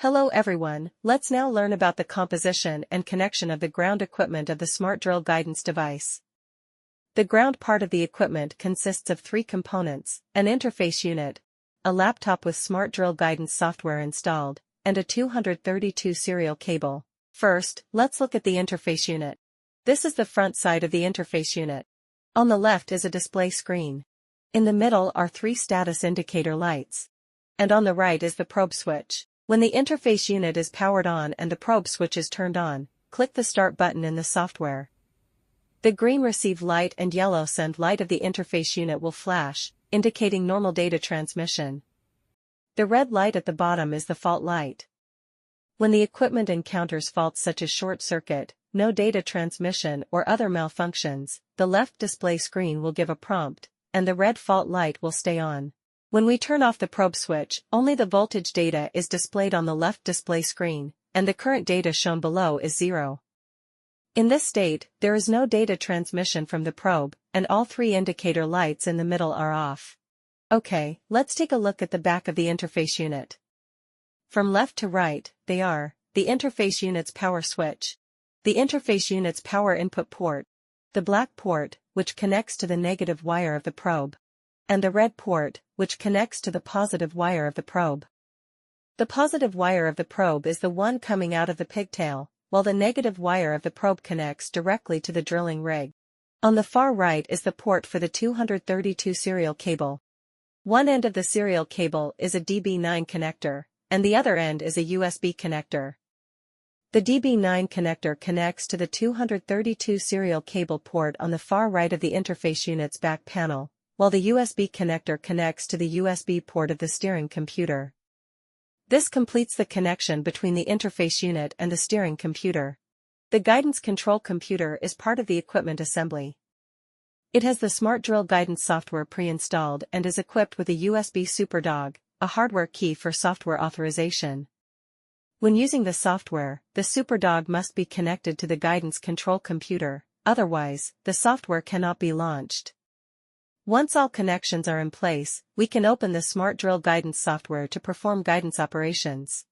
Hello everyone, let's now learn about the composition and connection of the ground equipment of the SmartDrill guidance device. The ground part of the equipment consists of three components: an interface unit, a laptop with SmartDrill guidance software installed, and a 232 serial cable. First, let's look at the interface unit. This is the front side of the interface unit. On the left is a display screen. In the middle are three status indicator lights. And on the right is the probe switch. When the interface unit is powered on and the probe switch is turned on, click the Start button in the software. The green receive light and yellow send light of the interface unit will flash, indicating normal data transmission. The red light at the bottom is the fault light. When the equipment encounters faults such as short circuit, no data transmission or other malfunctions, the left display screen will give a prompt, and the red fault light will stay on. When we turn off the probe switch, only the voltage data is displayed on the left display screen, and the current data shown below is 0. In this state, there is no data transmission from the probe, and all three indicator lights in the middle are off. Okay, let's take a look at the back of the interface unit. From left to right, they are the interface unit's power switch, the interface unit's power input port, the black port, which connects to the negative wire of the probe, and the red port, which connects to the positive wire of the probe. The positive wire of the probe is the one coming out of the pigtail, while the negative wire of the probe connects directly to the drilling rig. On the far right is the port for the 232 serial cable. One end of the serial cable is a DB9 connector, and the other end is a USB connector. The DB9 connector connects to the 232 serial cable port on the far right of the interface unit's back panel, while the USB connector connects to the USB port of the steering computer. This completes the connection between the interface unit and the steering computer. The guidance control computer is part of the equipment assembly. It has the SmartDrill guidance software pre-installed and is equipped with a USB SuperDog, a hardware key for software authorization. When using the software, the SuperDog must be connected to the guidance control computer, otherwise, the software cannot be launched. Once all connections are in place, we can open the SmartDrill guidance software to perform guidance operations.